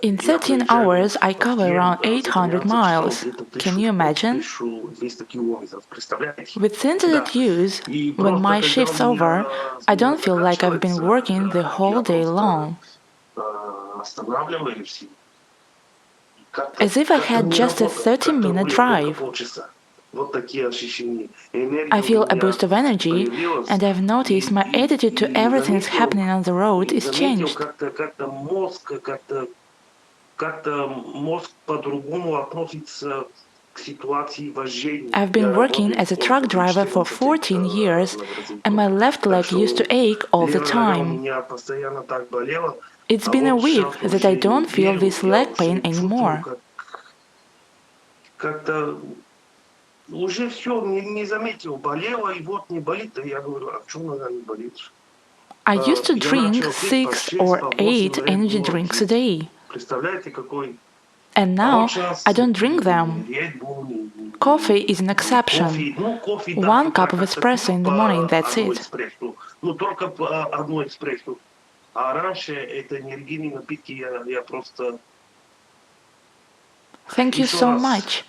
In 13 hours, I cover around 800 miles. Can you imagine? With Synthesit use, when my shift's over, I don't feel like I've been working the whole day long. As if I had just a 30-minute drive. I feel a boost of energy, and I've noticed my attitude to everything that's happening on the road is changed. I've been working as a truck driver for 14 years, and my left leg used to ache all the time. It's been a week that I don't feel this leg pain anymore. I used to drink 6 or 8 energy drinks a day. And now I don't drink them. Coffee is an exception. 1 cup of espresso in the morning, that's it. Thank you so much.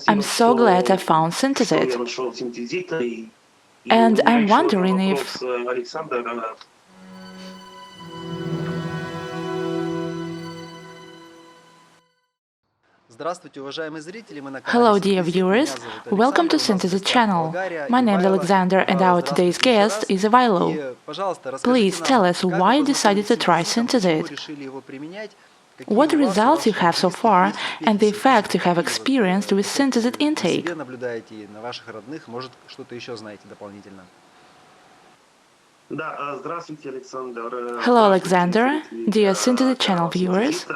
I'm so glad I found Synthesit. And I'm wondering if... Hello, dear viewers. Welcome to Synthesit channel. My name is Alexander, and our today's guest is Ivailo. Please tell us why you decided to try Synthesit. What results you have so far, and the effects you have experienced with Synthesit intake. Hello, Alexander, dear Synthesit channel viewers.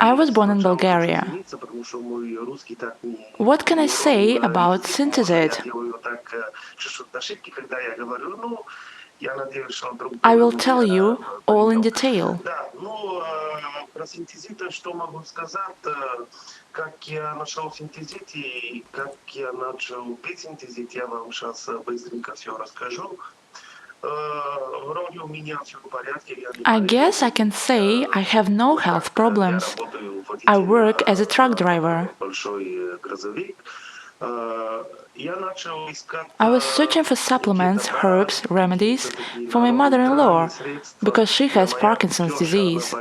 I was born in Bulgaria. What can I say about Synthesit? I will tell you all in detail. I guess I can say I have no health problems. I work as a truck driver. I was searching for supplements, herbs, remedies for my mother-in-law because she has Parkinson's disease.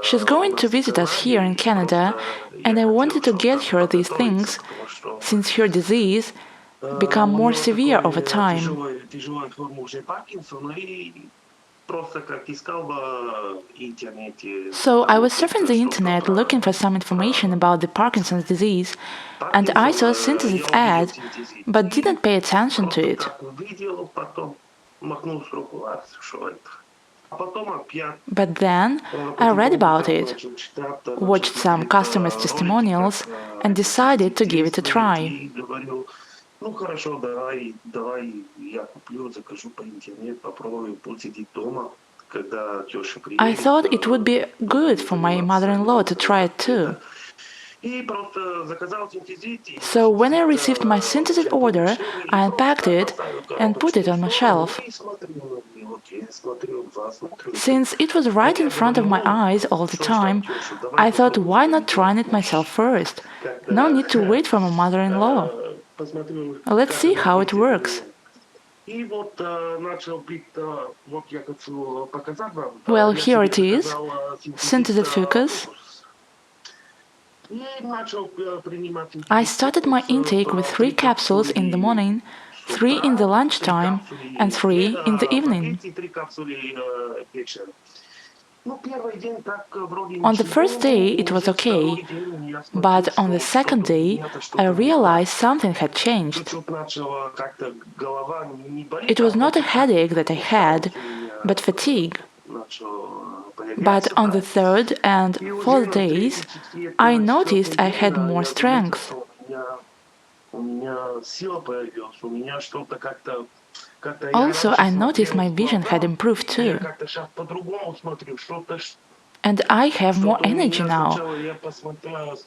She's going to visit us here in Canada, and I wanted to get her these things since her disease become more severe over time. So I was surfing the internet looking for some information about the Parkinson's disease, and I saw Synthesit's ad, but didn't pay attention to it. But then I read about it, watched some customers' testimonials, and decided to give it a try. I thought it would be good for my mother-in-law to try it too. So when I received my Synthesit order, I unpacked it and put it on my shelf. Since it was right in front of my eyes all the time, I thought, why not trying it myself first? No need to wait for my mother-in-law. Let's see how it works. Well, here it is, Synthesit Fucus. I started my intake with 3 capsules in the morning, 3 in the lunchtime, and 3 in the evening. On the first day it was okay, but on the second day I realized something had changed. It was not a headache that I had, but fatigue. But on the third and fourth days, I noticed I had more strength. Also, I noticed my vision had improved too. And I have more energy now.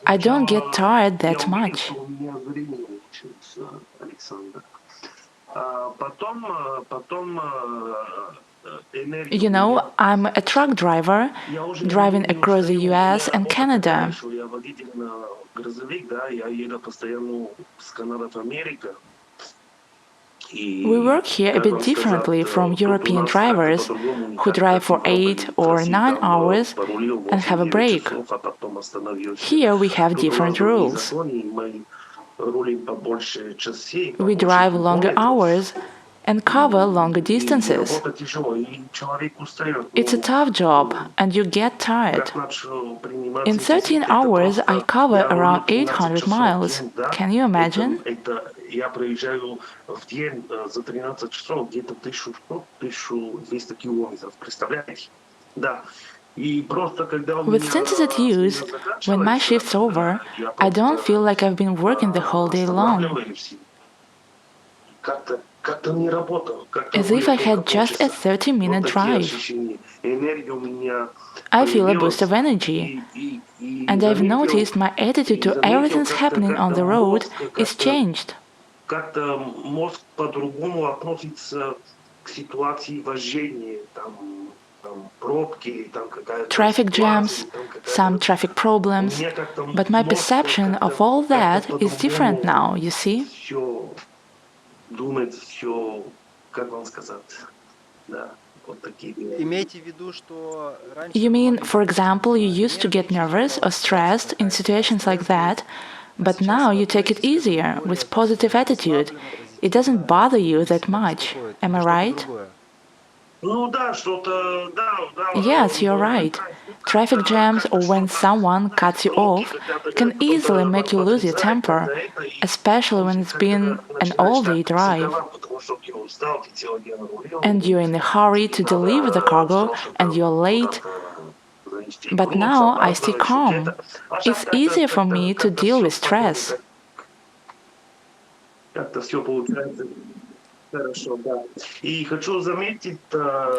I don't get tired that much. You know, I'm a truck driver driving across the US and Canada. We work here a bit differently from European drivers who drive for 8 or 9 hours and have a break. Here we have different rules. We drive longer hours and cover longer distances. It's a tough job and you get tired. In 13 hours, I cover around 800 miles. Can you imagine? Я проезжаю в день за 13 часов где-то 1100-1200 километров. Представляете? Да. With Synthesit use, when my shift's over, I don't feel like I've been working the whole day long. As if I had just a 30-minute drive. I feel a boost of energy. And I've noticed my attitude to everything's happening on the road is changed. Traffic jams, some traffic problems, but my perception of all that is different now, you see? You mean, for example, you used to get nervous or stressed in situations like that, but now you take it easier, with positive attitude. It doesn't bother you that much. Am I right? Yes, you're right. Traffic jams or when someone cuts you off can easily make you lose your temper, especially when it's been an all-day drive. And you're in a hurry to deliver the cargo and you're late. But now I stay calm. It's easier for me to deal with stress.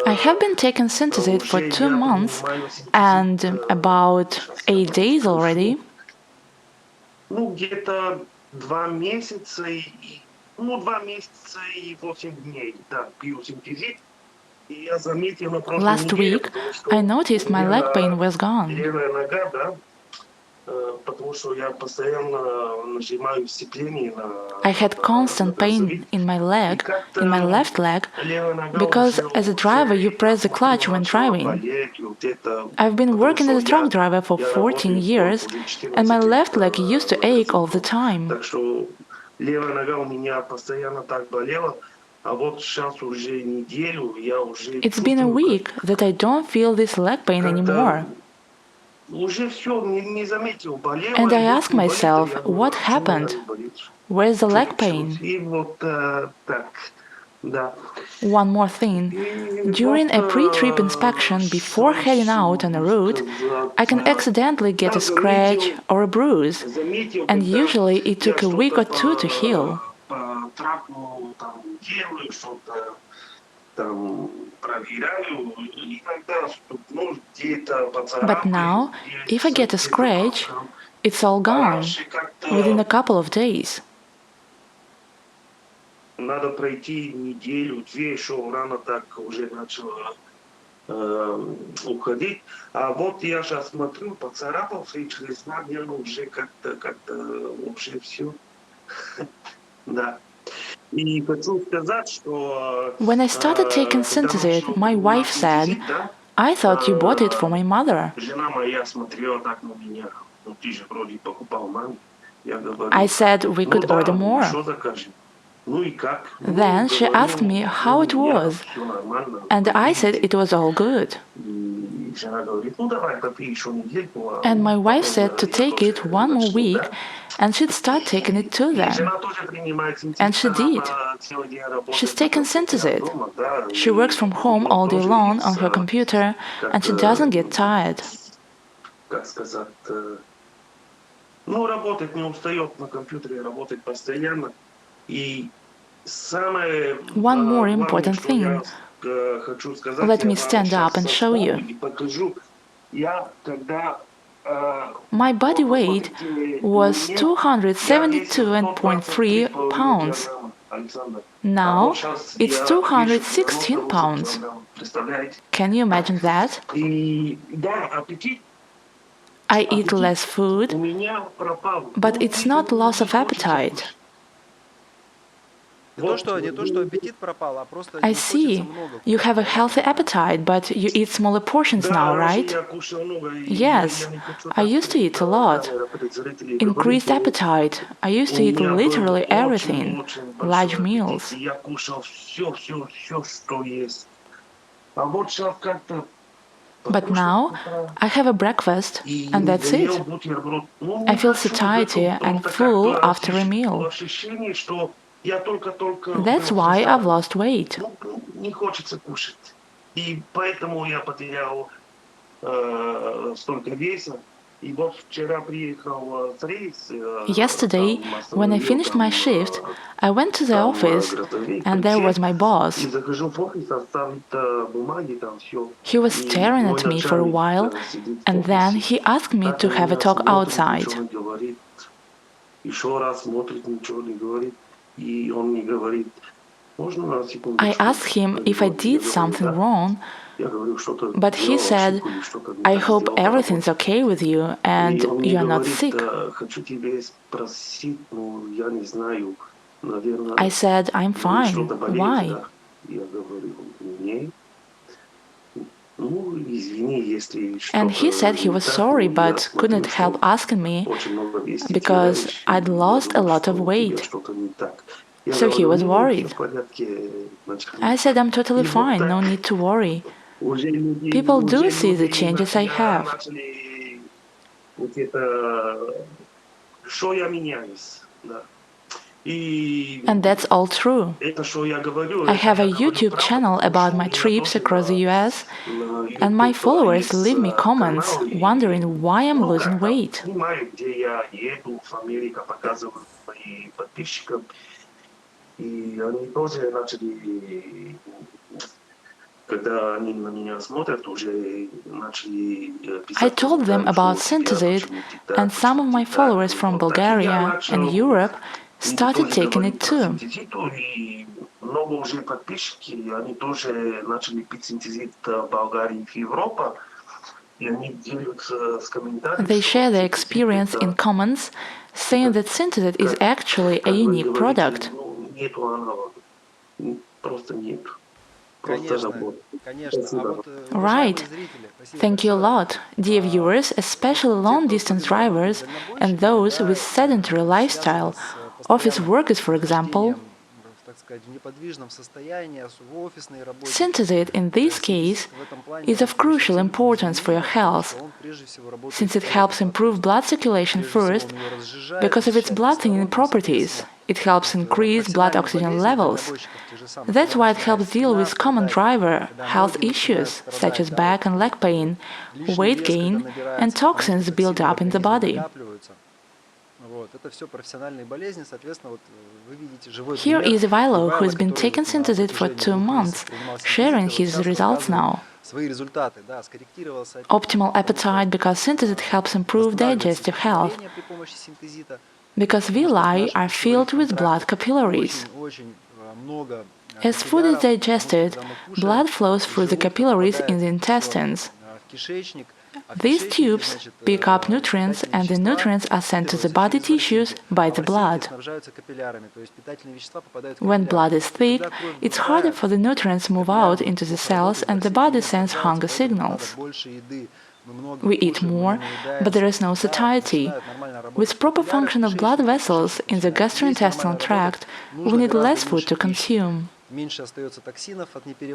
I have been taking Synthesit for 2 months and about 8 days already. Last week, I noticed my leg pain was gone. I had constant pain in my leg, in my left leg, because as a driver you press the clutch when driving. I've been working as a truck driver for 14 years, and my left leg used to ache all the time. It's been a week that I don't feel this leg pain anymore. And I ask myself, what happened? Where's the leg pain? One more thing. During a pre-trip inspection before heading out on a route, I can accidentally get a scratch or a bruise, and usually it took a week or 2 to heal. But now, if I get a scratch, it's all gone within a couple of days. Уходить. А вот я сейчас смотрю, поцарапался, и через 2 дня уже как-то уже все. Да. When I started taking Synthesit, my wife said, I thought you bought it for my mother. I said we could order more. Then she asked me how it was, and I said it was all good. And my wife said to take it 1 more week, and she'd start taking it too then. And she did. She's taken Synthesit. She works from home all day long on her computer, and she doesn't get tired. One more important thing. Let me stand up and show you. My body weight was 272.3 pounds. Now, it's 216 pounds. Can you imagine that? I eat less food, but it's not loss of appetite. I see. You have a healthy appetite, but you eat smaller portions now, right? Yes, I used to eat a lot. Increased appetite. I used to eat literally everything. Large meals. But now, I have a breakfast, and that's it. I feel satiety and full after a meal. That's why I've lost weight. Yesterday, when I finished my shift, I went to the office, and there was my boss. He was staring at me for a while, and then he asked me to have a talk outside. I asked him if I did something wrong, but he said, I hope everything's okay with you and you're not sick. I said, I'm fine. Why? And he said he was sorry but couldn't help asking me because I'd lost a lot of weight. So he was worried. I said, I'm totally fine, no need to worry. People do see the changes I have. And that's all true. I have a YouTube channel about my trips across the US, and my followers leave me comments wondering why I'm losing weight. I told them about Synthesit, and some of my followers from Bulgaria and Europe started taking it too. They share their experience in comments, saying that Synthesit is actually a unique product. Right. Thank you a lot, dear viewers, especially long-distance drivers and those with sedentary lifestyle, office workers, for example. Synthesit, in this case, is of crucial importance for your health, since it helps improve blood circulation first because of its blood-thinning properties. It helps increase blood oxygen levels. That's why it helps deal with common driver health issues such as back and leg pain, weight gain, and toxins built up in the body. Here is Ivailo, who has been taking Synthesit for 2 months, sharing his results now. Optimal appetite because Synthesit helps improve digestive health, because villi are filled with blood capillaries. As food is digested, blood flows through the capillaries in the intestines. These tubes pick up nutrients, and the nutrients are sent to the body tissues by the blood. When blood is thick, it's harder for the nutrients to move out into the cells, and the body sends hunger signals. We eat more, but there is no satiety. With proper function of blood vessels in the gastrointestinal tract, we need less food to consume.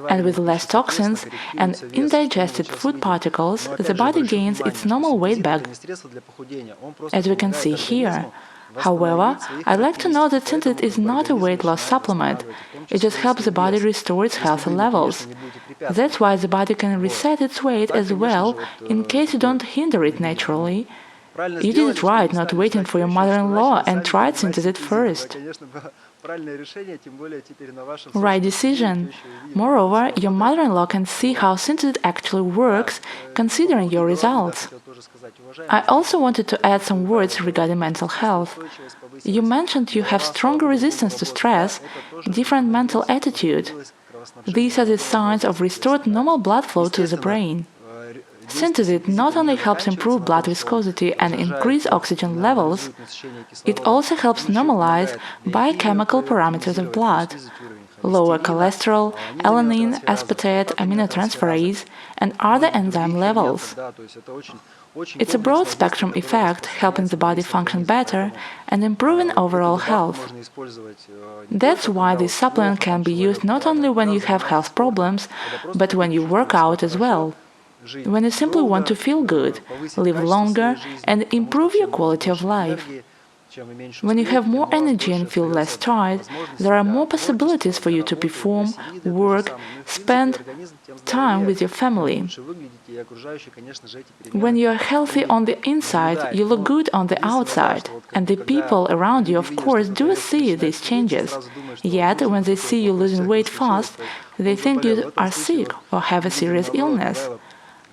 And with less toxins and indigested food particles, the body gains its normal weight back, as we can see here. However, I'd like to note that Synthesit is not a weight loss supplement. It just helps the body restore its healthy levels. That's why the body can reset its weight as well, in case you don't hinder it naturally. You did it right, not waiting for your mother-in-law, and tried Synthesit first. Right decision. Moreover, your mother-in-law can see how Synthesit actually works, considering your results. I also wanted to add some words regarding mental health. You mentioned you have stronger resistance to stress, different mental attitude. These are the signs of restored normal blood flow to the brain. Synthesit not only helps improve blood viscosity and increase oxygen levels, it also helps normalize biochemical parameters of blood, lower cholesterol, alanine, aspartate, aminotransferase, and other enzyme levels. It's a broad-spectrum effect, helping the body function better and improving overall health. That's why this supplement can be used not only when you have health problems, but when you work out as well. When you simply want to feel good, live longer, and improve your quality of life. When you have more energy and feel less tired, there are more possibilities for you to perform, work, spend time with your family. When you are healthy on the inside, you look good on the outside, and the people around you, of course, do see these changes. Yet, when they see you losing weight fast, they think you are sick or have a serious illness.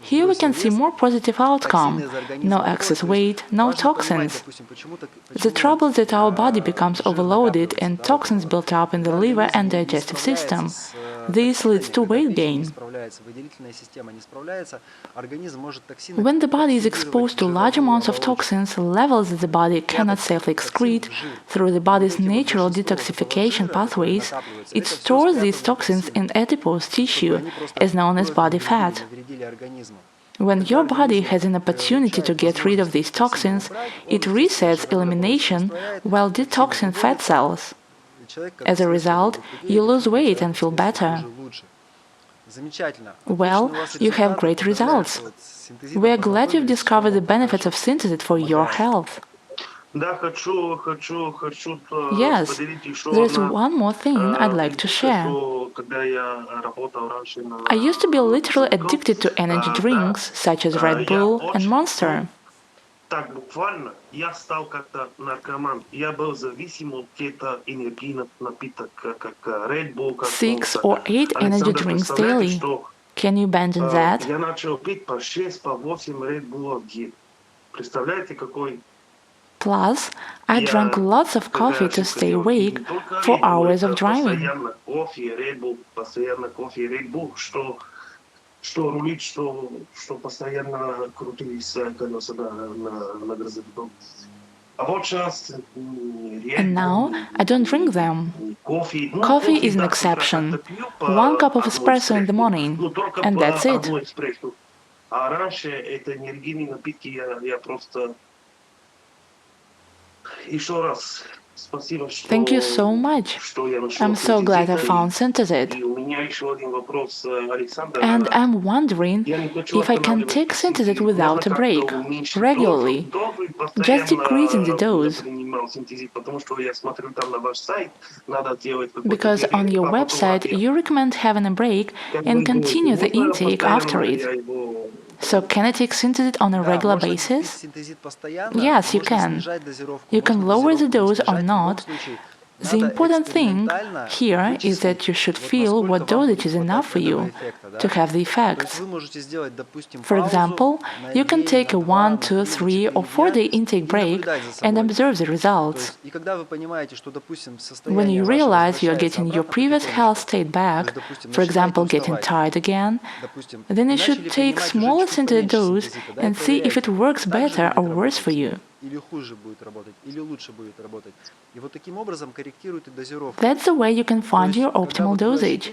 Here we can see more positive outcome, no excess weight, no toxins. The trouble is that our body becomes overloaded and toxins built up in the liver and digestive system. This leads to weight gain. When the body is exposed to large amounts of toxins, levels that the body cannot safely excrete, through the body's natural detoxification pathways, it stores these toxins in adipose tissue, as known as body fat. When your body has an opportunity to get rid of these toxins, it resets elimination while detoxing fat cells. As a result, you lose weight and feel better. Well, you have great results. We are glad you've discovered the benefits of Synthesit for your health. Yes, there's one more thing I'd like to share. I used to be literally addicted to energy drinks such as Red Bull and Monster. Так буквально я стал как-то наркоман. Я был зависим от каких-то энергийных напиток, как Red Bull, как 6 or 8 energy drinks daily. Can you imagine that? Я начал пить по 6, по 8 Red Bull в день. Представляете, какой? Plus, I drank lots of coffee to stay awake for hours of driving. Постоянно кофе, Red Bull, постоянно кофе, Red Bull, что рулить, что постоянно крутились колеса на грузовиках. А вот сейчас... And now, I don't drink them. Coffee is an exception. 1 cup of espresso in the morning, and that's it. А раньше это энергийные напитки я просто... Еще раз... Thank you so much. I'm so glad I found Synthesit. And I'm wondering if I can take Synthesit without a break, regularly, just decreasing the dose. Because on your website you recommend having a break and continue the intake after it. So can I take Synthesit on a regular basis? Yes, you can. You can lower the dose or not. The important thing here is that you should feel what dosage is enough for you to have the effects. For example, you can take a 1, 2, 3 or 4-day intake break and observe the results. When you realize you are getting your previous health state back, for example getting tired again, then you should take smaller Synthesit dose and see if it works better or worse for you. That's the way you can find your optimal dosage.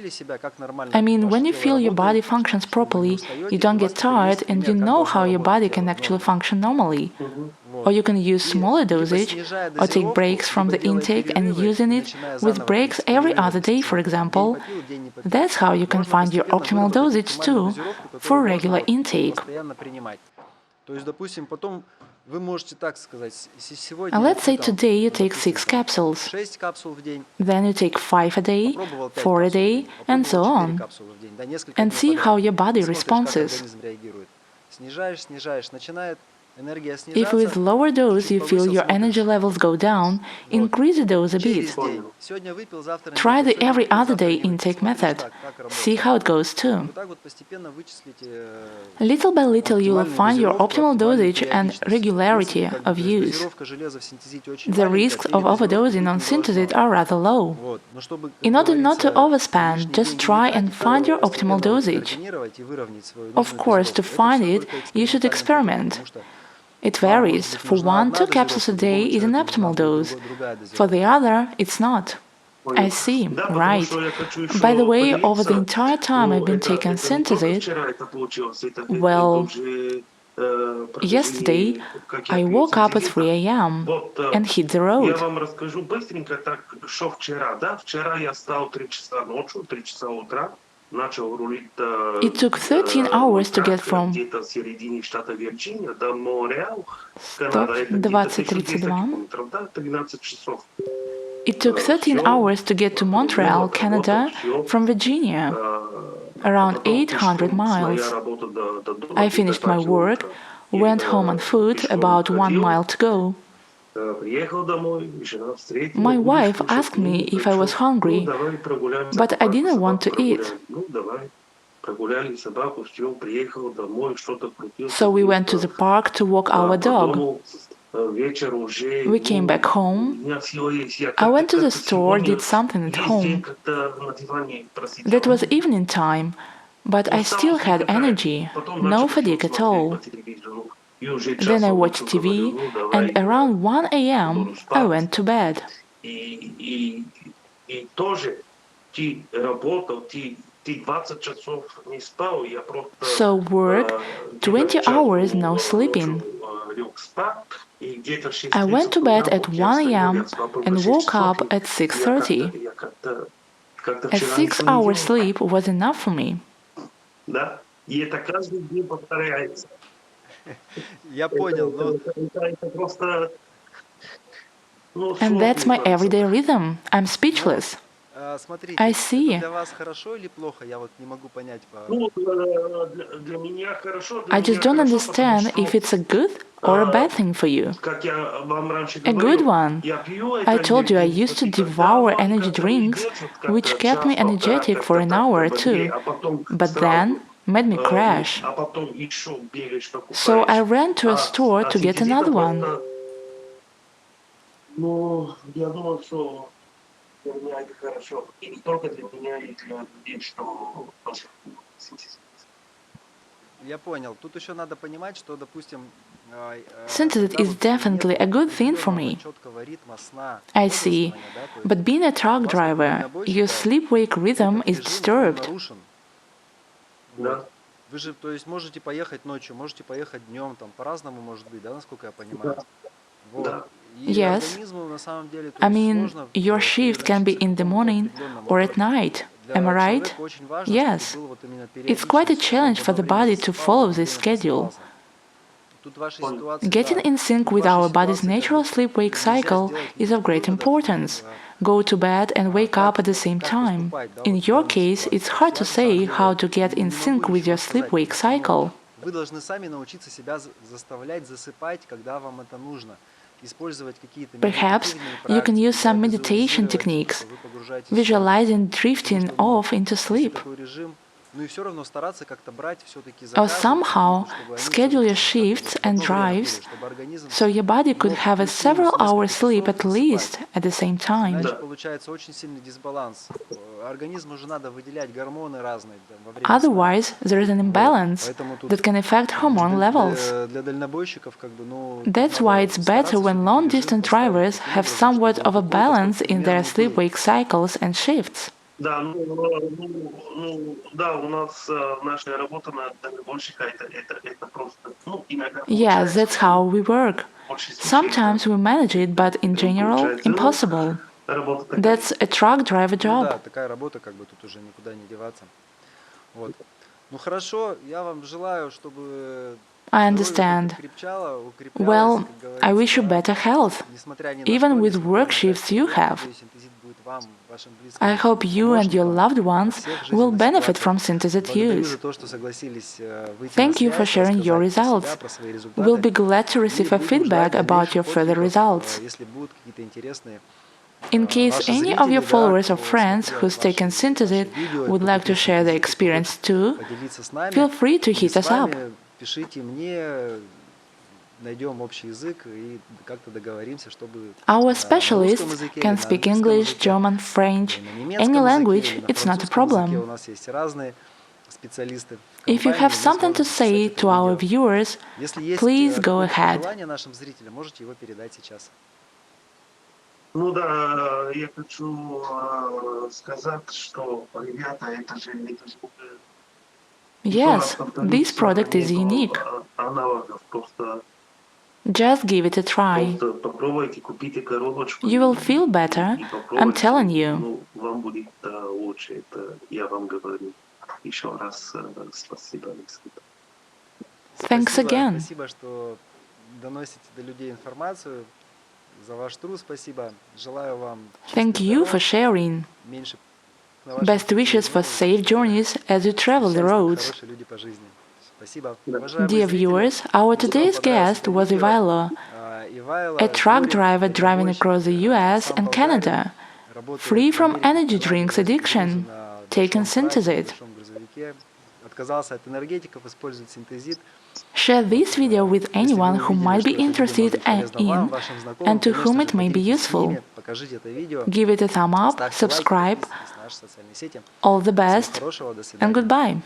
I mean, when you feel your body functions properly, you don't get tired and you know how your body can actually function normally. Or you can use smaller dosage or take breaks from the intake and using it with breaks every other day, for example. That's how you can find your optimal dosage too for regular intake. And let's say today you take 6 capsules, then you take 5 a day, 4 a day, and so on, and see how your body responds. If with lower dose you feel your energy levels go down, increase the dose a bit. Try the every other day intake method. See how it goes too. Little by little you will find your optimal dosage and regularity of use. The risks of overdosing on Synthesit are rather low. In order not to overspend, just try and find your optimal dosage. Of course, to find it, you should experiment. It varies. For one, 2 capsules a day is an optimal dose. For the other, it's not. I see, right. By the way, over the entire time I've been taking Synthesit, well, yesterday I woke up at 3 a.m. and hit the road. It took 13 hours to get from... Stop, 20:32. It took 13 hours to get to Montreal, Canada, from Virginia, around 800 miles. I finished my work, went home on foot, about 1 mile to go. My wife asked me if I was hungry, but I didn't want to eat. So we went to the park to walk our dog. We came back home. I went to the store, did something at home. That was evening time, but I still had energy, no fatigue at all. Then I watched TV, and around 1 a.m. I went to bed. So work, 20 hours no sleeping. I went to bed at 1 a.m. and woke up at 6:30. A 6-hour sleep was enough for me. And that's my everyday rhythm. I'm speechless. I see. I just don't understand if it's a good or a bad thing for you. A good one. I told you I used to devour energy drinks, which kept me energetic for an hour or two, but then made me crash. So I ran to a store to get another one. Synthesit is definitely a good thing for me. I see. But being a truck driver, your sleep-wake rhythm is disturbed. Yes. I mean, your shift can be in the morning or at night. Am I right? Yes. It's quite a challenge for the body to follow this schedule. Getting in sync with our body's natural sleep-wake cycle is of great importance. Go to bed and wake up at the same time. In your case, it's hard to say how to get in sync with your sleep-wake cycle. Perhaps you can use some meditation techniques, visualizing drifting off into sleep. Or somehow schedule your shifts and drives so your body could have a several-hour sleep at least at the same time. Otherwise, there is an imbalance that can affect hormone levels. That's why it's better when long-distance drivers have somewhat of a balance in their sleep-wake cycles and shifts. Yes, that's how we work. Sometimes we manage it, but in general, impossible. That's a truck driver job. I understand. Well, I wish you better health, even with work shifts you have. I hope you and your loved ones will benefit from Synthesit use. Thank you for sharing your results. We'll be glad to receive a feedback about your further results. In case any of your followers or friends who's taken Synthesit would like to share their experience too, feel free to hit us up. Our specialists can speak English, German, French, any language, it's not a problem. If you have something to say to our viewers, please go ahead. Ну да, я хочу сказать, что, ребята, это же Yes, this product is unique. аналогов, просто Just give it a try. попробуйте, купите коробочку. You will feel better, I'm telling you. Ну, вам будет лучше, это я вам говорю. Еще раз спасибо, Алексей. Thanks again. Спасибо, что доносите до людей информацию. За ваш труд спасибо. Желаю вам Thank you for sharing. Best wishes for safe journeys as you travel the roads. Dear viewers, our today's guest was Ivailo, a truck driver driving across the US and Canada, free from energy drinks addiction, taking Synthesit. Share this video with anyone who might be interested in and to whom it may be useful. Give it a thumb up, subscribe. All the best and goodbye.